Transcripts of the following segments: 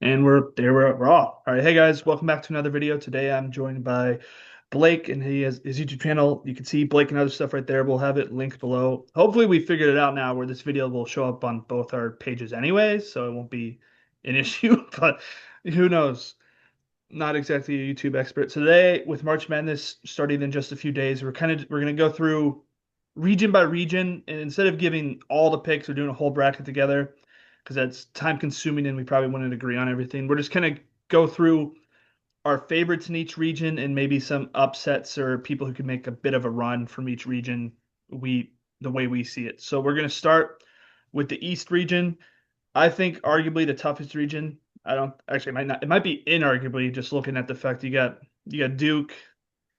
And we're off. All right, hey guys, welcome back to another video. Today I'm joined by Blake, and he has his YouTube channel. You can see Blake and other stuff right there. We'll have it linked below. Hopefully, we figured it out now where this video will show up on both our pages anyway, so it won't be an issue. But who knows? Not exactly a YouTube expert. So today, with March Madness starting in just a few days, we're gonna go through region by region, and instead of giving all the picks or doing a whole bracket together, because that's time consuming and we probably wouldn't agree on everything, we're just gonna go through our favorites in each region and maybe some upsets or people who could make a bit of a run from each region. The way we see it. So we're gonna start with the East region. I think arguably the toughest region. I don't actually it might not. It might be inarguably just looking at the fact you got Duke,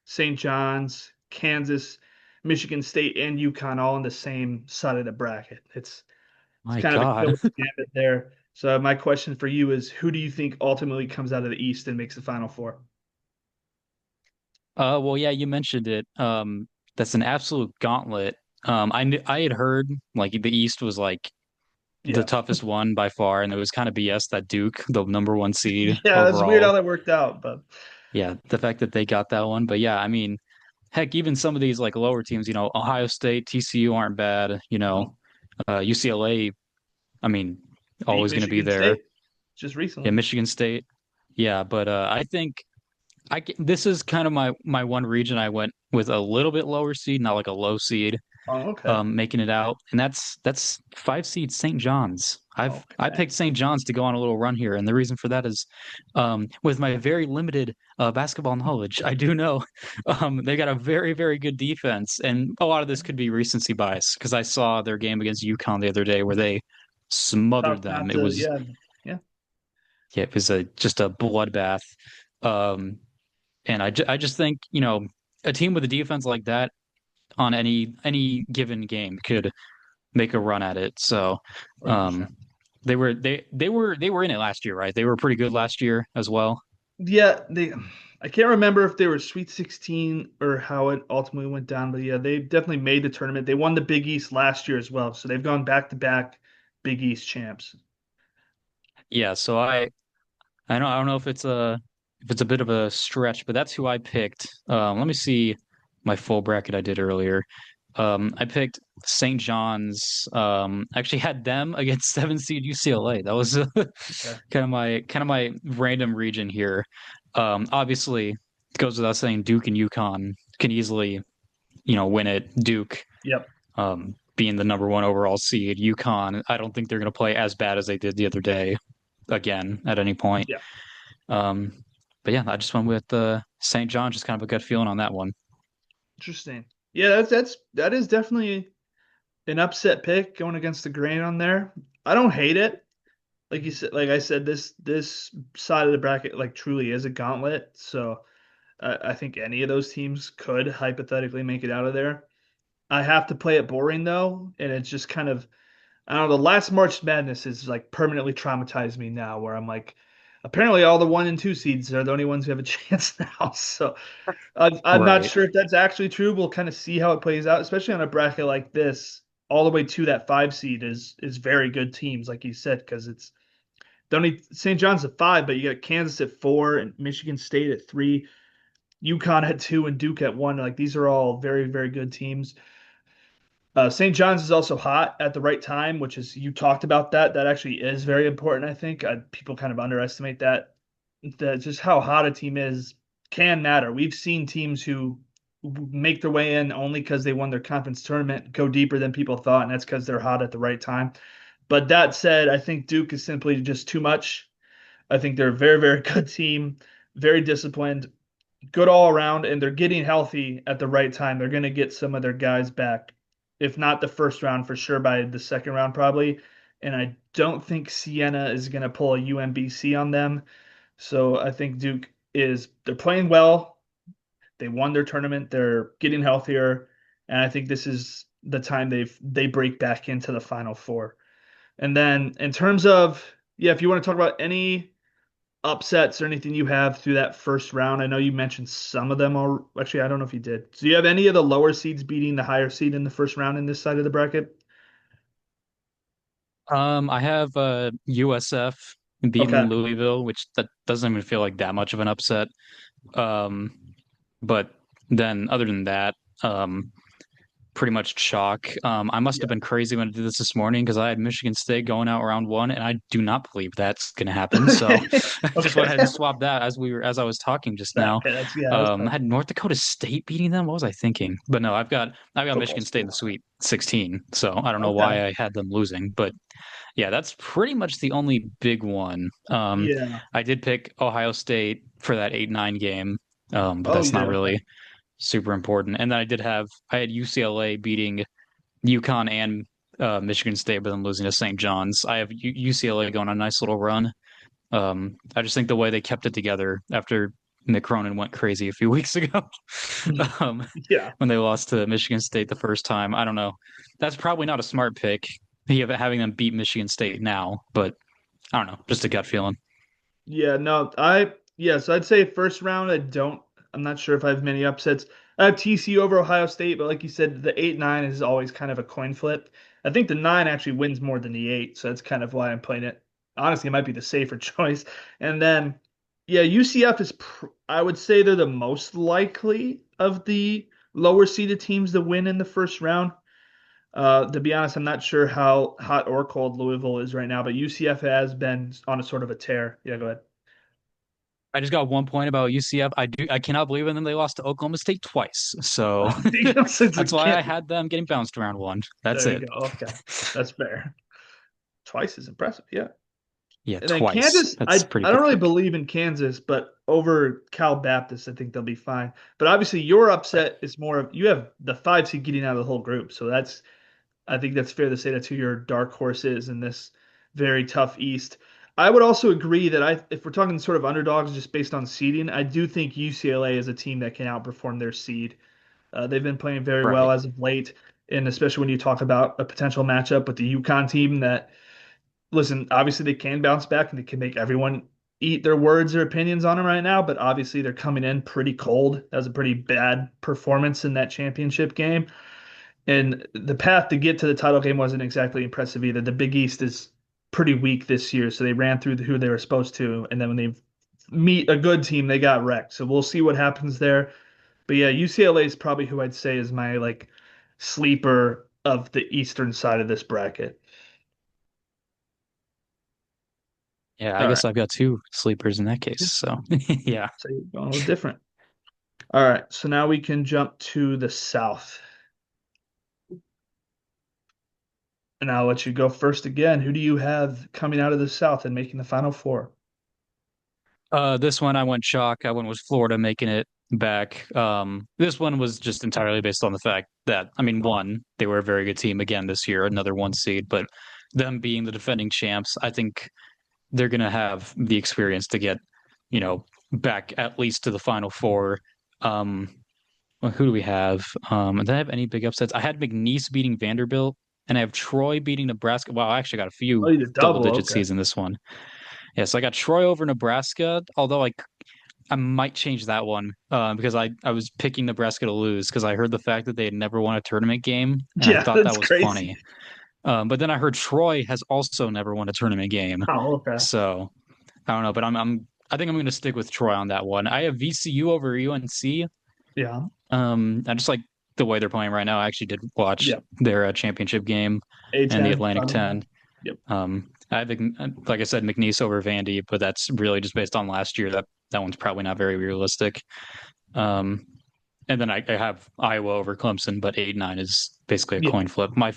St. John's, Kansas, Michigan State, and UConn all on the same side of the bracket. It's My kind of a God. killer gambit there. So my question for you is, who do you think ultimately comes out of the East and makes the Final Four? Well, yeah, you mentioned it. That's an absolute gauntlet. I had heard like the East was like the Yeah, toughest one by far, and it was kind of BS that Duke, the number one seed yeah, that's weird how overall. that worked out, but Yeah, the fact that they got that one. But yeah, I mean, heck, even some of these like lower teams, Ohio State, TCU aren't bad, no, UCLA, I mean, beat always going to be Michigan there. State just Yeah, recently. Michigan State. Yeah, but I think this is kind of my one region I went with a little bit lower seed, not like a low seed, Oh, okay, making it out, and that's five seed St. John's. I okay. picked St. John's to go on a little run here, and the reason for that is, with my very limited basketball knowledge, I do know they got a very good defense, and a lot of this could be recency bias because I saw their game against UConn the other day where they smothered Tough them. not It to, was yeah, yeah. yeah, it was a just a bloodbath. Um, and I just think, a team with a defense like that on any given game could make a run at it. So, 100%. um, they were in it last year, right? They were pretty good last year as well. Yeah, I can't remember if they were Sweet 16 or how it ultimately went down, but yeah, they definitely made the tournament. They won the Big East last year as well, so they've gone back to back Big East champs. Yeah, so I don't know if it's a bit of a stretch, but that's who I picked. Let me see my full bracket I did earlier. I picked St. John's. Actually had them against seven seed UCLA. That was Okay. kind of my random region here. Obviously, it goes without saying Duke and UConn can easily, win it. Duke, Yep. being the number one overall seed. UConn, I don't think they're going to play as bad as they did the other day again at any point. Yeah. Um, but yeah, I just went with St. John. Just kind of a gut feeling on that one. Interesting. Yeah, that is definitely an upset pick going against the grain on there. I don't hate it. Like you said, like I said, this side of the bracket like truly is a gauntlet. So I think any of those teams could hypothetically make it out of there. I have to play it boring though, and it's just kind of I don't know. The last March Madness is like permanently traumatized me now, where I'm like, apparently all the one and two seeds are the only ones who have a chance now. So I'm not Right. sure if that's actually true. We'll kind of see how it plays out, especially on a bracket like this. All the way to that five seed is very good teams, like you said, because it's the only St. John's at five, but you got Kansas at four and Michigan State at three, UConn at two, and Duke at one. Like these are all very good teams. St. John's is also hot at the right time, which is you talked about that. That actually is very important. I think people kind of underestimate that. That just how hot a team is can matter. We've seen teams who make their way in only because they won their conference tournament go deeper than people thought, and that's because they're hot at the right time. But that said, I think Duke is simply just too much. I think they're a very good team, very disciplined, good all around, and they're getting healthy at the right time. They're going to get some of their guys back, if not the first round, for sure by the second round, probably. And I don't think Siena is going to pull a UMBC on them. So I think they're playing well. They won their tournament. They're getting healthier. And I think this is the time they break back into the Final Four. And then in terms of, yeah, if you want to talk about any upsets or anything you have through that first round? I know you mentioned some of them all. Actually, I don't know if you did. Do you have any of the lower seeds beating the higher seed in the first round in this side of the bracket? I have USF beating Okay. Louisville, which that doesn't even feel like that much of an upset. Um, but then other than that, um, pretty much chalk. I must have Yeah. been crazy when I did this morning because I had Michigan State going out round one, and I do not believe that's going to happen. So I just went Okay. ahead and swapped that as I was talking just now. Okay, that's I had perfect. North Dakota State beating them. What was I thinking? But no, I've got Football Michigan State in the school. Sweet 16. So I don't know Okay. why I had them losing, but yeah, that's pretty much the only big one. Yeah. I did pick Ohio State for that 8-9 game, but Oh, that's you did. not Okay. really super important. And then I had UCLA beating UConn and Michigan State, but then losing to St. John's. I have UCLA going on a nice little run. I just think the way they kept it together after Mick Cronin went crazy a few weeks ago, um, Yeah. when they lost to Michigan State the first time. I don't know. That's probably not a smart pick, having them beat Michigan State now, but I don't know, just a gut feeling. Yeah, no, so I'd say first round I'm not sure if I have many upsets. I have TCU over Ohio State, but like you said, the 8-9 is always kind of a coin flip. I think the 9 actually wins more than the 8, so that's kind of why I'm playing it. Honestly, it might be the safer choice. And then yeah, UCF I would say they're the most likely of the lower seeded teams to win in the first round. To be honest, I'm not sure how hot or cold Louisville is right now, but UCF has been on a sort of a tear. Yeah, go ahead. I just got one point about UCF. I cannot believe in them. They lost to Oklahoma State twice. So Since that's it why I can't. had them getting bounced around one. That's There you it. go. Okay, that's fair. Twice is impressive. Yeah. Yeah, And then twice. Kansas, That's I pretty I don't really pathetic. believe in Kansas, but over Cal Baptist, I think they'll be fine. But obviously, your upset is more of you have the 5 seed getting out of the whole group, so that's I think that's fair to say that's who your dark horse is in this very tough East. I would also agree that if we're talking sort of underdogs just based on seeding, I do think UCLA is a team that can outperform their seed. They've been playing very well Right. as of late, and especially when you talk about a potential matchup with the UConn team that, listen, obviously they can bounce back and they can make everyone eat their words or opinions on them right now, but obviously they're coming in pretty cold. That was a pretty bad performance in that championship game. And the path to get to the title game wasn't exactly impressive either. The Big East is pretty weak this year, so they ran through who they were supposed to, and then when they meet a good team, they got wrecked. So we'll see what happens there. But yeah, UCLA is probably who I'd say is my like sleeper of the eastern side of this bracket. Yeah, I All right, guess I've got two sleepers in that case. So yeah. so you're going a little different. All right, so now we can jump to the South, and I'll let you go first again. Who do you have coming out of the South and making the Final Four? This one I went chalk. I went with Florida making it back. This one was just entirely based on the fact that, I mean, one, they were a very good team again this year, another one seed, but them being the defending champs, I think they're gonna have the experience to get, back at least to the Final Four. Um, well, who do we have? Did I have any big upsets? I had McNeese beating Vanderbilt, and I have Troy beating Nebraska. Wow, I actually got a Oh, few you did double. double-digit Okay. seeds in this one. Yeah, so I got Troy over Nebraska, although I might change that one because I was picking Nebraska to lose because I heard the fact that they had never won a tournament game, and I Yeah, thought that's that was crazy. funny. But then I heard Troy has also never won a tournament game, Oh, okay. so I don't know. But I think I'm going to stick with Troy on that one. I have VCU over UNC. Yeah. I just like the way they're playing right now. I actually did watch Yeah. their championship game and the A10. Atlantic Final. 10. Yep. I think, like I said, McNeese over Vandy, but that's really just based on last year. That one's probably not very realistic. Um, and then I have Iowa over Clemson, but 8-9 is basically a Yeah. coin flip. My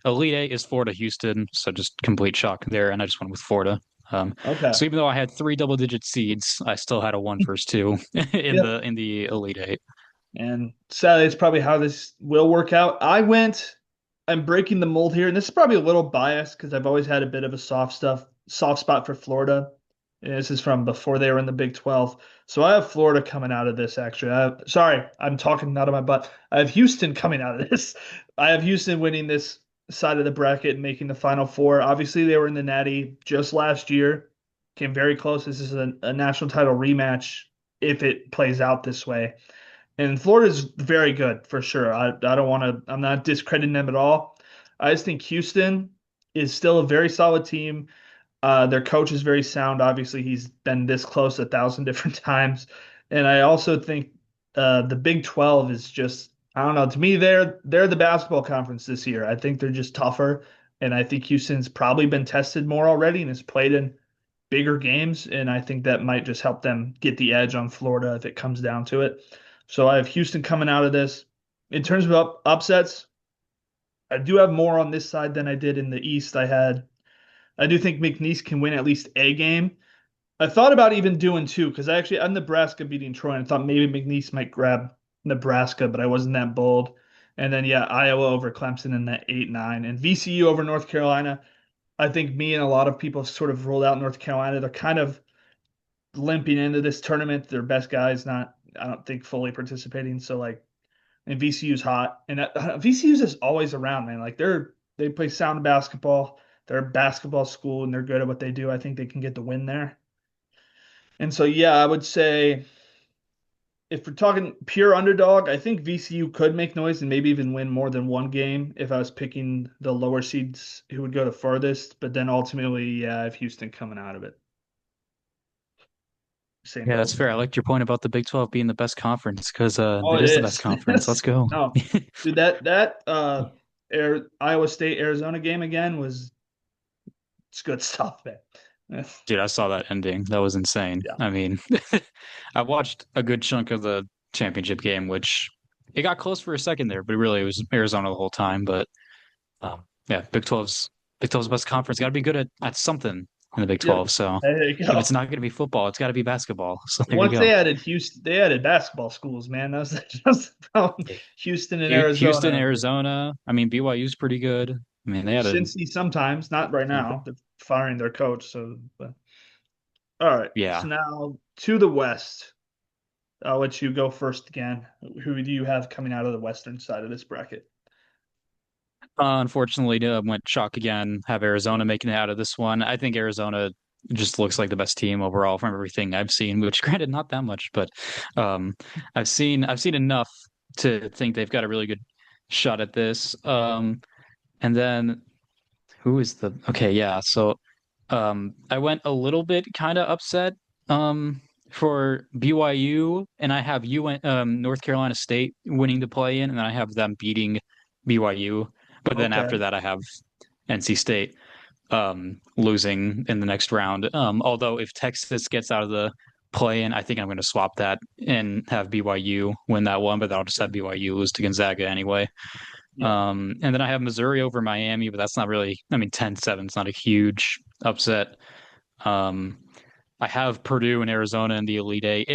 Elite Eight is Florida Houston, so just complete shock there, and I just went with Florida. Okay. So even though I had three double digit seeds, I still had a one versus two in Yep. the Elite Eight. And sadly, it's probably how this will work out. I'm breaking the mold here, and this is probably a little biased because I've always had a bit of a soft spot for Florida. And this is from before they were in the Big 12. So I have Florida coming out of this, actually. Sorry, I'm talking out of my butt. I have Houston coming out of this. I have Houston winning this side of the bracket and making the Final Four. Obviously, they were in the Natty just last year, came very close. This is a national title rematch if it plays out this way. And Florida's very good for sure. I don't want to, I'm not discrediting them at all. I just think Houston is still a very solid team. Their coach is very sound. Obviously, he's been this close 1,000 different times. And I also think the Big 12 is just, I don't know. To me, they're the basketball conference this year. I think they're just tougher, and I think Houston's probably been tested more already and has played in bigger games. And I think that might just help them get the edge on Florida if it comes down to it. So I have Houston coming out of this. In terms of upsets, I do have more on this side than I did in the East. I do think McNeese can win at least a game. I thought about even doing two because I actually had Nebraska beating Troy and I thought maybe McNeese might grab Nebraska, but I wasn't that bold. And then yeah, Iowa over Clemson in that 8-9 and VCU over North Carolina. I think me and a lot of people sort of ruled out North Carolina. They're kind of limping into this tournament. Their best guys not, I don't think, fully participating. So like, and VCU's hot, and VCU's is always around, man. Like they play sound basketball. They're a basketball school, and they're good at what they do. I think they can get the win there. And so yeah, I would say if we're talking pure underdog, I think VCU could make noise and maybe even win more than one game if I was picking the lower seeds who would go the farthest. But then ultimately, yeah, I have Houston coming out of it. Same Yeah, that's boat. fair. I liked your point about the Big 12 being the best conference because Oh, it it is the best is. conference. Let's go. No, dude, Iowa State Arizona game again was it's good stuff, man. Dude, I saw that ending. That was insane. Yeah. I mean, I watched a good chunk of the championship game, which it got close for a second there, but really it was Arizona the whole time. But yeah, Big 12's best conference. Got to be good at something in the Big Yep. 12. So There you if it's go. not going to be football, it's got to be basketball. So there you Once go. They added basketball schools, man. That was just from Houston and Houston, Arizona. Arizona. I mean, BYU's pretty good. I mean, they had a Cincy sometimes, not right now. They're firing their coach. So, but all right. So yeah. now to the West. I'll let you go first again. Who do you have coming out of the Western side of this bracket? Unfortunately, went chalk again. Have Arizona making it out of this one. I think Arizona just looks like the best team overall from everything I've seen. Which, granted, not that much, but um, I've seen enough to think they've got a really good shot at this. And then who is the okay? Yeah, so I went a little bit kind of upset for BYU, and I have North Carolina State winning to play in, and then I have them beating BYU. But then Okay. after that, I have NC State losing in the next round. Although if Texas gets out of the play-in, I think I'm going to swap that and have BYU win that one, but I'll just have BYU lose to Gonzaga anyway. Yeah. And then I have Missouri over Miami, but that's not really, I mean, 10-7 is not a huge upset. Um, I have Purdue and Arizona in the Elite Eight.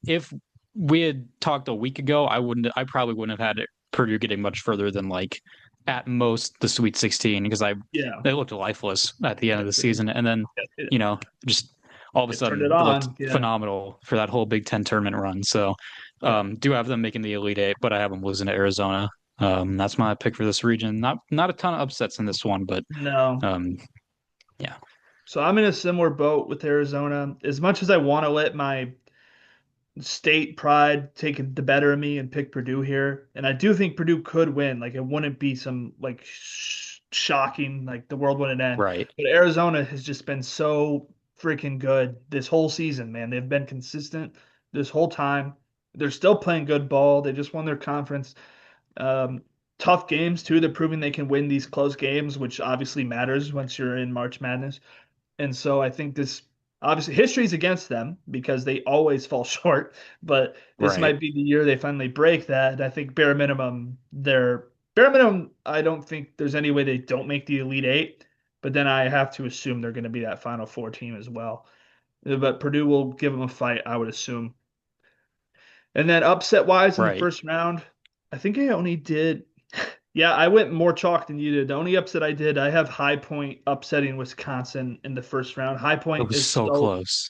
If we had talked a week ago, I probably wouldn't have had Purdue getting much further than like at most the Sweet 16 because Yeah. they looked lifeless at the end of Yeah. the season, and then It, just all of a it turned it sudden it looked on. Yeah. phenomenal for that whole Big Ten tournament run. So Yeah. do have them making the Elite Eight, but I have them losing to Arizona. That's my pick for this region. Not a ton of upsets in this one, but No. um, yeah, So I'm in a similar boat with Arizona. As much as I want to let my state pride take the better of me and pick Purdue here, and I do think Purdue could win. Like it wouldn't be some like shocking, like the world wouldn't end. right, But Arizona has just been so freaking good this whole season, man. They've been consistent this whole time. They're still playing good ball. They just won their conference. Um, Tough games too. They're proving they can win these close games, which obviously matters once you're in March Madness. And so I think this obviously history's against them because they always fall short, but this right, might be the year they finally break that. And I think bare minimum, I don't think there's any way they don't make the Elite Eight, but then I have to assume they're going to be that Final Four team as well. But Purdue will give them a fight, I would assume. And then upset wise in the right. first round, I think I only did. Yeah, I went more chalk than you did. The only upset I did, I have High Point upsetting Wisconsin in the first round. High It Point was is so close.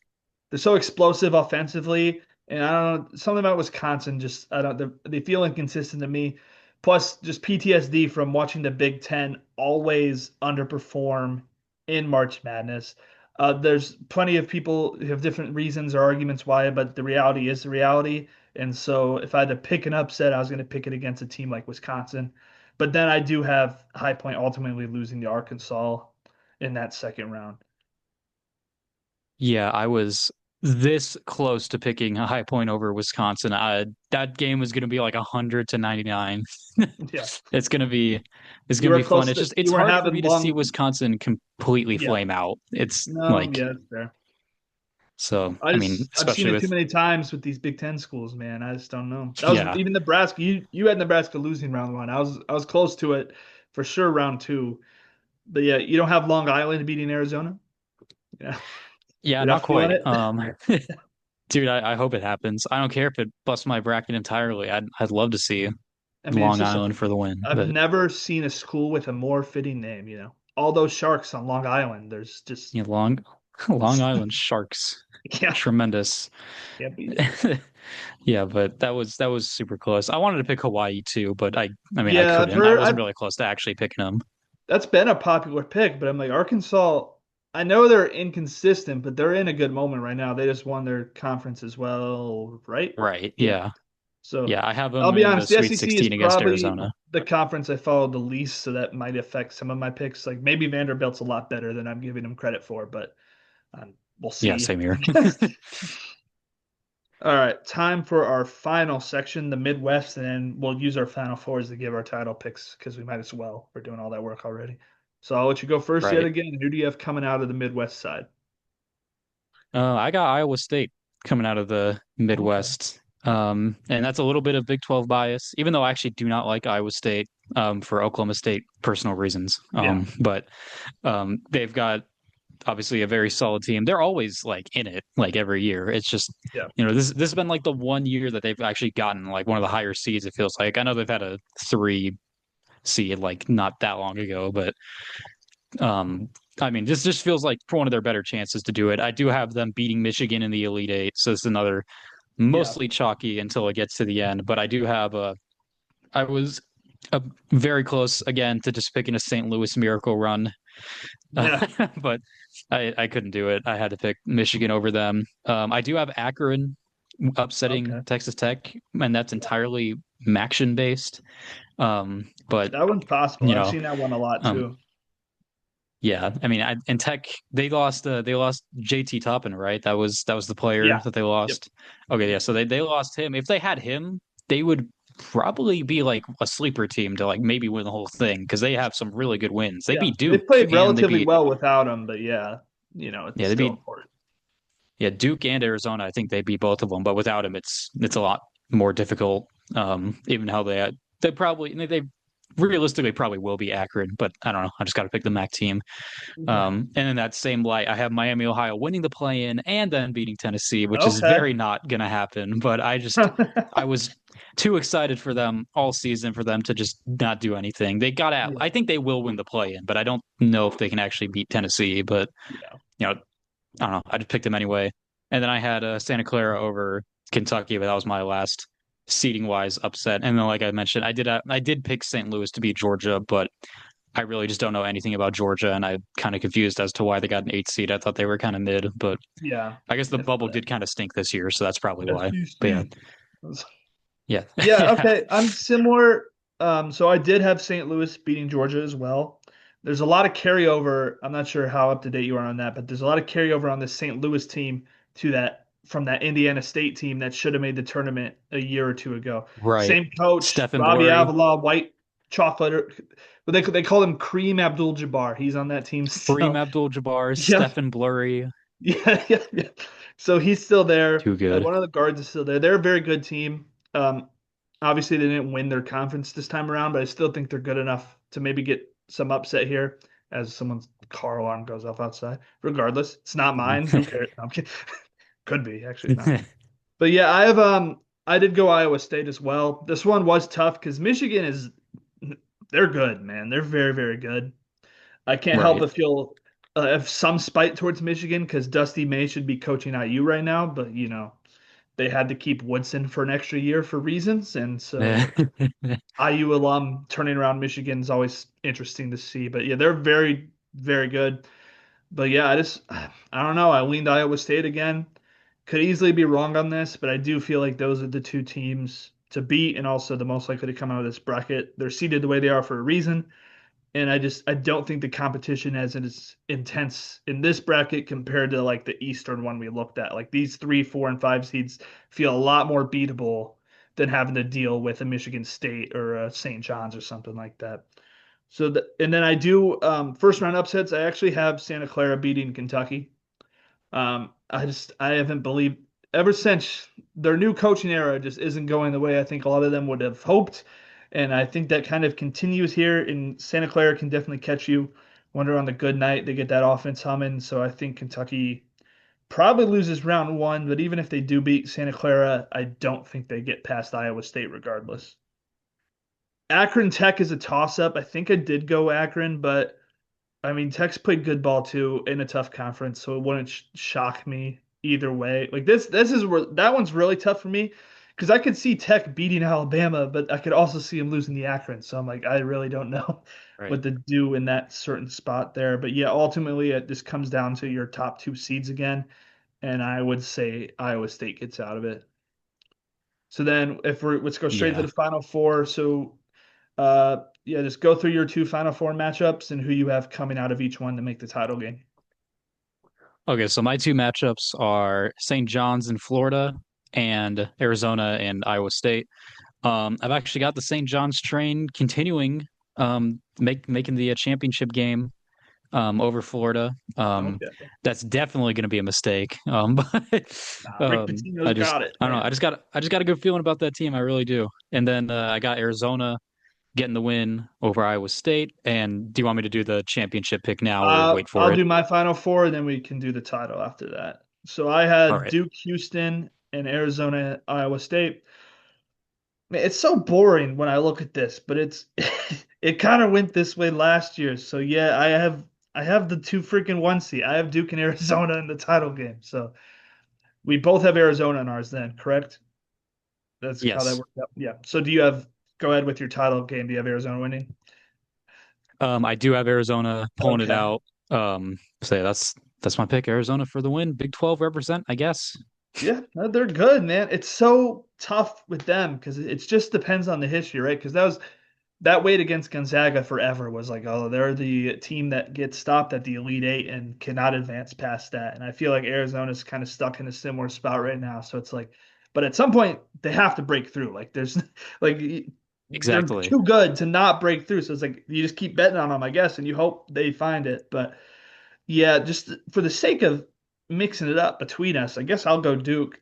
they're so explosive offensively, and I don't know something about Wisconsin. Just I don't they feel inconsistent to me. Plus, just PTSD from watching the Big Ten always underperform in March Madness. There's plenty of people who have different reasons or arguments why, but the reality is the reality. And so, if I had to pick an upset, I was going to pick it against a team like Wisconsin. But then I do have High Point ultimately losing to Arkansas in that second round. Yeah, I was this close to picking a high point over Wisconsin. That game was going to be like 100-99. Yeah, It's gonna be it's you gonna were be fun. close It's to just you it's weren't hard for having me to see long. Wisconsin completely Yeah, flame out. It's no, like yeah, it's fair. so I I mean, just I've seen especially it too with many times with these Big Ten schools, man. I just don't know. That was yeah. even Nebraska. You had Nebraska losing round one. I was close to it for sure round two. But yeah, you don't have Long Island beating Arizona. Yeah, Yeah, you're not not feeling quite. it. Dude, I hope it happens. I don't care if it busts my bracket entirely. I'd love to see I mean, it's Long just Island for the win. I've But never seen a school with a more fitting name. All those sharks on Long Island. There's just you know, Long Island Sharks. yeah, Tremendous. can't beat it. Yeah, but that was super close. I wanted to pick Hawaii too, but I mean I Yeah, I've couldn't. I heard wasn't I really close to actually picking them. that's been a popular pick, but I'm like Arkansas. I know they're inconsistent, but they're in a good moment right now. They just won their conference as well, right? Right. Yeah. Yeah. So Yeah, I have I'll them be in the honest, the Sweet SEC is 16 against probably Arizona. the conference I follow the least, so that might affect some of my picks. Like maybe Vanderbilt's a lot better than I'm giving them credit for, but we'll Yeah, see, same I here. guess. All right, time for our final section, the Midwest, and then we'll use our final fours to give our title picks because we might as well. We're doing all that work already. So I'll let you go first yet Right. again. Who do you have coming out of the Midwest side? I got Iowa State coming out of the Okay. Midwest. And that's a little bit of Big 12 bias, even though I actually do not like Iowa State for Oklahoma State personal reasons. Yeah. But they've got obviously a very solid team. They're always like in it, like every year. It's just, Yeah. this has been like the one year that they've actually gotten like one of the higher seeds, it feels like. I know they've had a 3 seed like not that long ago, but um, I mean, this just feels like one of their better chances to do it. I do have them beating Michigan in the Elite Eight, so it's another Yeah. mostly chalky until it gets to the end. But I do have I was very close again to just picking a St. Louis Miracle Run, Yeah. but I couldn't do it. I had to pick Michigan over them. I do have Akron upsetting Okay. Texas Tech, and that's Yeah. entirely Maction based. But That one's possible. you I've know, seen that one a lot um, too. yeah, I mean, in Tech they lost JT Toppin, right? That was the player Yeah. that they Yep. lost. Okay, yeah, so they lost him. If they had him, they would probably be like a sleeper team to like maybe win the whole thing because they have some really good wins. They Yeah. beat They Duke played and they relatively beat well without him, but yeah, it's yeah, they still beat important. yeah, Duke and Arizona. I think they beat both of them, but without him it's a lot more difficult. Even how they probably they realistically probably will be Akron, but I don't know. I just got to pick the MAC team. Okay. And in that same light, I have Miami, Ohio winning the play-in and then beating Tennessee, which is Okay. very not going to happen. But I was too excited for them all season for them to just not do anything. They got out. Yeah. I think they will win the play-in, but I don't know if they can actually beat Tennessee. But Yeah. you know, I don't know. I just picked them anyway. And then I had Santa Clara over Kentucky, but that was my last seeding wise upset. And then, like I mentioned, I did pick St. Louis to beat Georgia, but I really just don't know anything about Georgia, and I'm kind of confused as to why they got an 8 seed. I thought they were kind of mid, but Yeah. I guess the I feel bubble that. did kind of stink this year, so that's probably why. But yeah, SEC. yeah, Yeah, yeah, okay. I'm similar. So I did have St. Louis beating Georgia as well. There's a lot of carryover. I'm not sure how up to date you are on that, but there's a lot of carryover on this St. Louis team to that from that Indiana State team that should have made the tournament a year or two ago. right. Same coach, Stephen Robbie Blurry, Avila, white chocolate, but they call him Cream Abdul-Jabbar. He's on that team Kareem still. Abdul-Jabbar, Yeah, Stephen Blurry, yeah. So he's still there. too good. One of the guards is still there. They're a very good team. Um, Obviously, they didn't win their conference this time around, but I still think they're good enough to maybe get some upset here as someone's car alarm goes off outside. Regardless, it's not mine. Who cares? No, I'm kidding. Could be actually not. But yeah, I did go Iowa State as well. This one was tough because Michigan is they're good, man. They're very, very good. I can't help Right. but feel have some spite towards Michigan because Dusty May should be coaching IU right now, but they had to keep Woodson for an extra year for reasons, and so IU alum turning around Michigan is always interesting to see. But yeah, they're very, very good. But yeah, I don't know. I leaned Iowa State again. Could easily be wrong on this, but I do feel like those are the two teams to beat and also the most likely to come out of this bracket. They're seeded the way they are for a reason. And I don't think the competition is intense in this bracket compared to like the Eastern one we looked at. Like these 3, 4, and 5 seeds feel a lot more beatable than having to deal with a Michigan State or a St. John's or something like that. And then I do first round upsets. I actually have Santa Clara beating Kentucky. I haven't believed ever since their new coaching era just isn't going the way I think a lot of them would have hoped. And I think that kind of continues here. And Santa Clara can definitely catch you. Wonder on the good night they get that offense humming. So I think Kentucky probably loses round one, but even if they do beat Santa Clara, I don't think they get past Iowa State regardless. Akron Tech is a toss up. I think I did go Akron, but I mean, Tech's played good ball too in a tough conference, so it wouldn't shock me either way. Like this is where that one's really tough for me because I could see Tech beating Alabama, but I could also see them losing the Akron. So I'm like, I really don't know Right. what to do in that certain spot there. But yeah, ultimately it just comes down to your top two seeds again, and I would say Iowa State gets out of it. So then if let's go straight to Yeah. the Final Four. So yeah, just go through your two Final Four matchups and who you have coming out of each one to make the title game. Okay, so my two matchups are St. John's in Florida and Arizona and Iowa State. I've actually got the St. John's train continuing, making the championship game over Florida. Okay. That's definitely going to be a mistake. But Nah, Rick Pitino's got it, I don't know. man. I just got a good feeling about that team. I really do. And then I got Arizona getting the win over Iowa State. And do you want me to do the championship pick now or wait for I'll it? do my Final Four, then we can do the title after that. So I All had right. Duke, Houston, and Arizona, Iowa State. Man, it's so boring when I look at this, but it's it kind of went this way last year. So yeah, I have the two freaking one seed. I have Duke and Arizona in the title game. So we both have Arizona in ours then, correct? That's how that Yes. worked out. Yeah. So do you have go ahead with your title game? Do you have Arizona winning? I do have Arizona pulling it Okay. out. So that's my pick. Arizona for the win. Big 12 represent, I guess. Yeah, no, they're good, man. It's so tough with them because it just depends on the history, right? Because that weight against Gonzaga forever was like, oh, they're the team that gets stopped at the Elite Eight and cannot advance past that. And I feel like Arizona's kind of stuck in a similar spot right now. So it's like, but at some point they have to break through. Like there's like they're Exactly. too good to not break through. So it's like you just keep betting on them, I guess, and you hope they find it. But yeah, just for the sake of mixing it up between us, I guess I'll go Duke.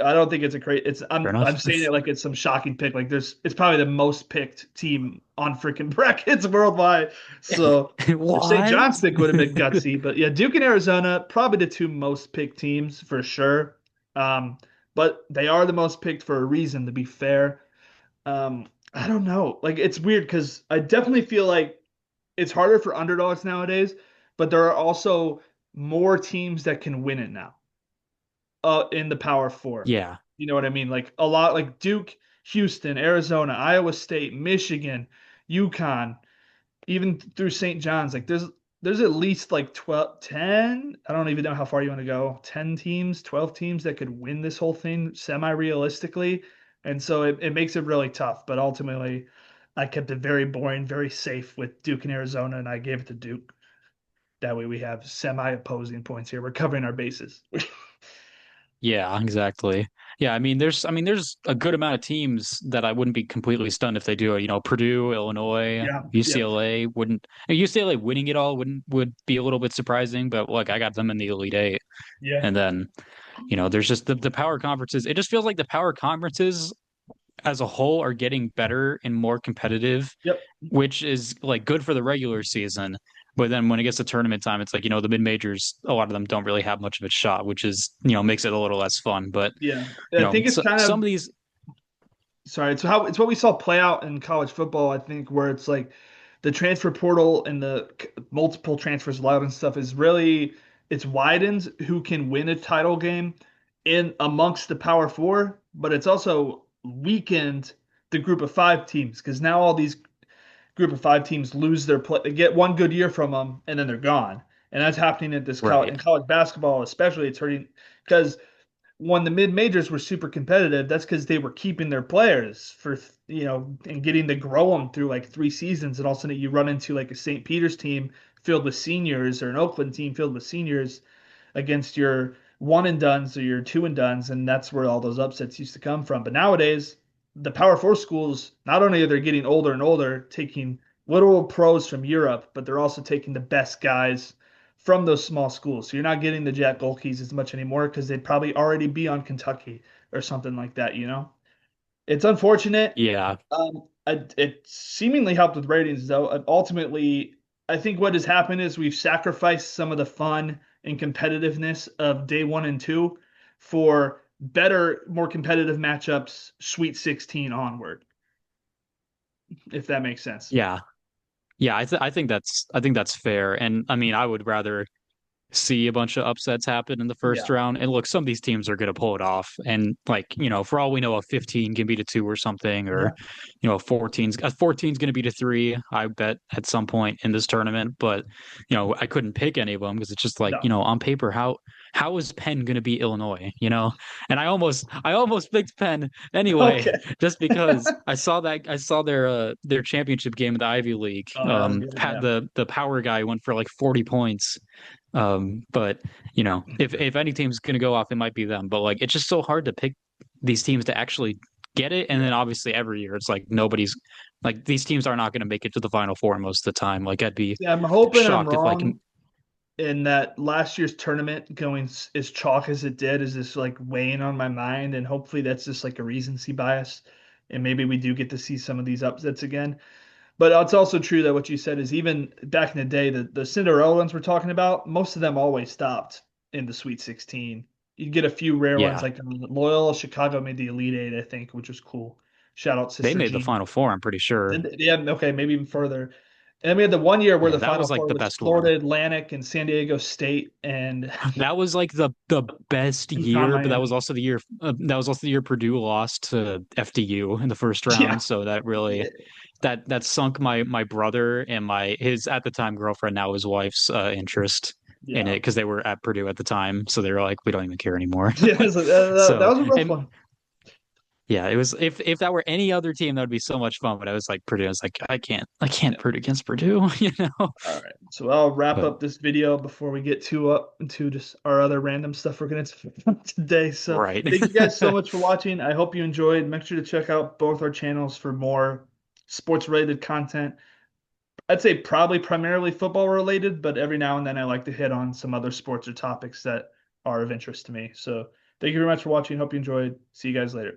I don't think it's a great. It's Fair I'm enough. saying it like it's some shocking pick. Like it's probably the most picked team on freaking brackets worldwide. So if St. What? John's pick would have been gutsy, but yeah, Duke and Arizona probably the two most picked teams for sure. Um, but they are the most picked for a reason. To be fair, I don't know. Like it's weird because I definitely feel like it's harder for underdogs nowadays, but there are also more teams that can win it now in the Power Four. Yeah. You know what I mean? Like a lot, like Duke, Houston, Arizona, Iowa State, Michigan, UConn, even through St. John's. Like there's at least like 12, 10. I don't even know how far you want to go. 10 teams, 12 teams that could win this whole thing semi-realistically. And so it makes it really tough. But ultimately, I kept it very boring, very safe with Duke and Arizona, and I gave it to Duke. That way we have semi-opposing points here. We're covering our bases. Yeah, exactly. Yeah, I mean there's a good amount of teams that I wouldn't be completely stunned if they do it. You know, Purdue, Illinois, Yeah, yeah, UCLA wouldn't UCLA winning it all wouldn't would be a little bit surprising, but look, I got them in the Elite Eight. yeah. And then, you know, there's just the power conferences. It just feels like the power conferences as a whole are getting better and more competitive, Yep. which is like good for the regular season. But then when it gets to tournament time, it's like, you know, the mid majors, a lot of them don't really have much of a shot, which is, you know, makes it a little less fun. But, Yeah. you I know, think it's so, kind some of of these, sorry, it's what we saw play out in college football, I think, where it's like the transfer portal and the multiple transfers allowed and stuff is really it's widens who can win a title game in amongst the Power Four, but it's also weakened the group of five teams because now all these group of five teams lose their play, they get one good year from them and then they're gone. And that's happening at this college right. in college basketball, especially. It's hurting because when the mid majors were super competitive, that's because they were keeping their players for and getting to grow them through like 3 seasons, and all of a sudden you run into like a St. Peter's team filled with seniors or an Oakland team filled with seniors against your one and dones or your two and dones, and that's where all those upsets used to come from. But nowadays, the Power Four schools, not only are they getting older and older, taking literal pros from Europe, but they're also taking the best guys from those small schools. So you're not getting the Jack Golkis as much anymore because they'd probably already be on Kentucky or something like that. It's unfortunate. Yeah. It seemingly helped with ratings, though. Ultimately, I think what has happened is we've sacrificed some of the fun and competitiveness of day one and two for better, more competitive matchups, Sweet 16 onward, if that makes sense. Yeah. Yeah, I think that's fair. And I mean, I would rather see a bunch of upsets happen in the first Yeah. round. And look, some of these teams are going to pull it off. And like, for all we know, a 15 can beat a 2 or something, or Yeah. 14's going to beat a 3, I bet at some point in this tournament. But I couldn't pick any of them because it's just like, No. on paper, how is Penn going to beat Illinois? And I almost picked Penn anyway, Okay. just because I saw their championship game in the Ivy League. Oh, that was good. Yeah. The power guy went for like 40 points. But if any team's gonna go off, it might be them. But like, it's just so hard to pick these teams to actually get it. And Yeah. then obviously every year it's like nobody's like these teams are not gonna make it to the Final Four most of the time. Like I'd be Yeah, I'm hoping I'm shocked if like wrong in that last year's tournament going as chalk as it did is just like weighing on my mind, and hopefully that's just like a recency bias, and maybe we do get to see some of these upsets again. But it's also true that what you said is even back in the day, the Cinderella ones we're talking about, most of them always stopped in the Sweet 16. You get a few rare ones yeah, like Loyola Chicago made the Elite Eight, I think, which was cool. Shout out they Sister made the Jean. Final Four, I'm pretty sure. Yeah, okay, maybe even further. And then we had the one year where Yeah, the that Final was like Four the was best one. Florida Atlantic and San Diego State and That was like the best Con year, but that was Miami. also the year Purdue lost to FDU in the first Yeah. round. So that really that sunk my brother and my his at the time girlfriend, now his wife's interest in it Yeah. because they were at Purdue at the time. So they were like, we don't even care anymore. Yeah, so that So was a rough and one. yeah, it was if that were any other team, that would be so much fun. But I was like Purdue. I was like, I can't root against Purdue, All right. So I'll wrap But up this video before we get too up into just our other random stuff we're going to today. So right. thank you guys so much for watching. I hope you enjoyed. Make sure to check out both our channels for more sports related content. I'd say probably primarily football related, but every now and then I like to hit on some other sports or topics that are of interest to me. So thank you very much for watching. Hope you enjoyed. See you guys later.